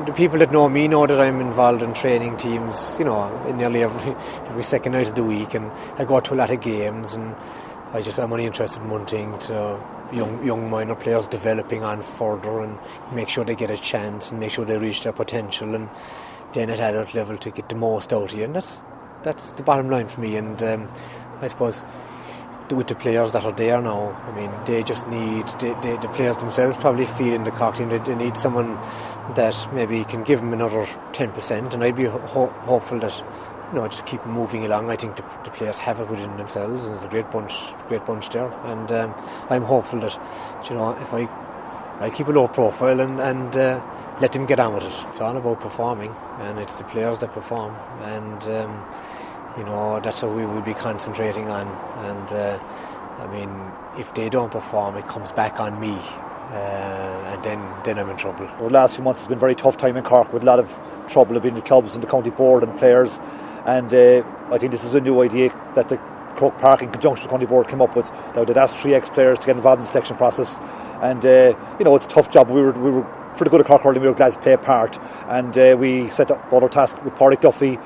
The people that know me know that I'm involved in training teams, in nearly every second night of the week, and I go to a lot of games, and I'm only interested in one thing, to young minor players developing on further and make sure they get a chance and make sure they reach their potential, and then at adult level to get the most out of you, and that's the bottom line for me. And I suppose with the players that are there now, they just need, the players themselves probably feel in the Cork team that they need someone that maybe can give them another 10%, and I'd be hopeful that just keep moving along. I think the players have it within themselves, and there's a great bunch there, and I'm hopeful that if I keep a low profile and let them get on with it. It's all about performing, and it's the players that perform, and that's what we will be concentrating on. And if they don't perform, it comes back on me, and then I'm in trouble. The last few months has been a very tough time in Cork, with a lot of trouble between the clubs and the county board and players. And I think this is a new idea that the Croke Park, in conjunction with the county board, came up with. Now they'd asked 3 ex-players to get involved in the selection process, and it's a tough job. We were for the good of Cork Hurling, we were glad to play a part, and we set up our task with Pádraig Duffy.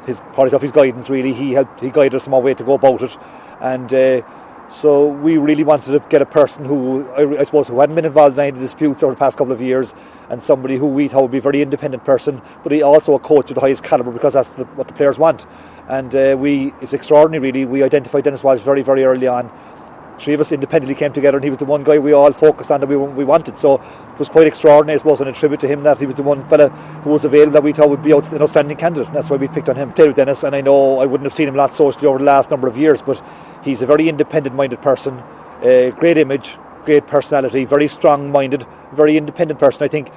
Pádraig Duffy's guidance, really, he guided us in our way to go about it, and so we really wanted to get a person who I suppose who hadn't been involved in any disputes over the past couple of years, and somebody who we thought would be a very independent person, but he also a coach of the highest calibre, because that's what the players want. And it's extraordinary, really. We identified Denis Walsh very, very early on. 3 of us independently came together, and he was the one guy we all focused on that we wanted. So it was quite extraordinary, I suppose, and a tribute to him that he was the one fella who was available that we thought would be an outstanding candidate. And that's why we picked on him. Played with Denis, and I know I wouldn't have seen him a lot socially over the last number of years, but he's a very independent-minded person, great image, great personality, very strong-minded, very independent person. I think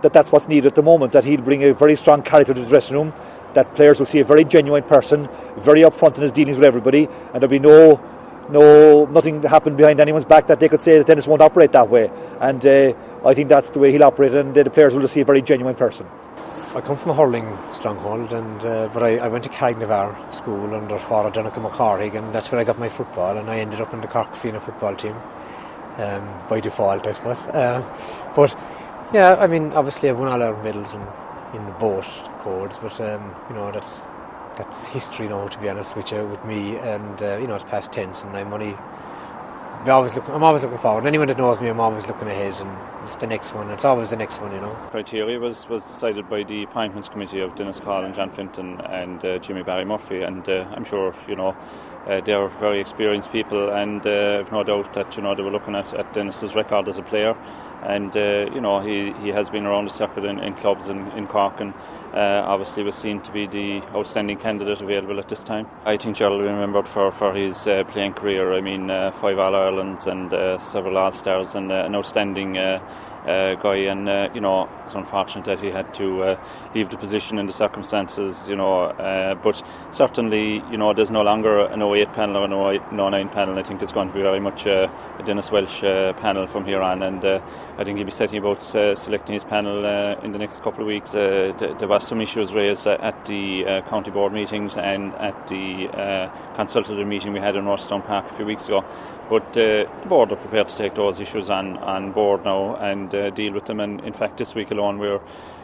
that's what's needed at the moment, that he'll bring a very strong character to the dressing room, that players will see a very genuine person, very upfront in his dealings with everybody, and there'll be nothing to happen behind anyone's back that they could say that Denis won't operate that way. And I think that's the way he'll operate, and the players will just see a very genuine person. I come from a hurling stronghold, and but I went to Carrignavar school under Father Donnacha McCarthy, and that's where I got my football, and I ended up in the Cork senior football team by default, I suppose. But yeah, obviously I've won all our medals in both codes, but that's history now, to be honest with you, with me, and it's past tense, and I'm always looking forward. Anyone that knows me, I'm always looking ahead, and it's the next one. It's always the next one, Criteria was decided by the appointments committee of Denis Collins, John Finton and Jimmy Barry Murphy, and I'm sure they're very experienced people, and I've no doubt that they were looking at Denis's record as a player, and he has been around the circuit in clubs in Cork, and obviously was seen to be the outstanding candidate available at this time. I think Gerald will be remembered for his playing career. 5 All-Irelands and several All-Stars, and an outstanding guy, and it's unfortunate that he had to leave the position in the circumstances, but certainly there's no longer an 08 panel or an 09 panel. I think it's going to be very much a Denis Walsh panel from here on, and I think he'll be setting about selecting his panel in the next couple of weeks. There was some issues raised at the county board meetings and at the consultative meeting we had in Rochestown Park a few weeks ago, but the board are prepared to take those issues on board now and deal with them. And in fact, this week alone we're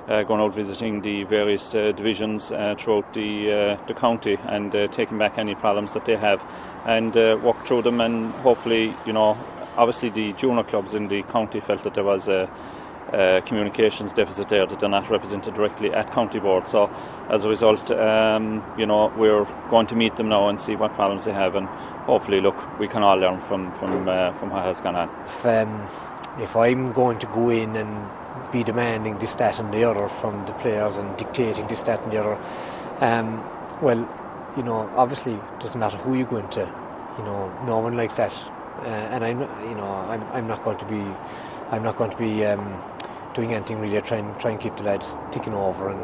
going out visiting the various divisions throughout the county, and taking back any problems that they have and work through them, and hopefully obviously the junior clubs in the county felt that there was a communications deficit there, that they're not represented directly at county board. So as a result, we're going to meet them now and see what problems they have, and hopefully, look, we can all learn from what has gone on. If I'm going to go in and be demanding this, that and the other from the players and dictating this, that and the other, obviously it doesn't matter who you go into, no one likes that, and I'm not going to be doing anything really to try and keep the lads ticking over and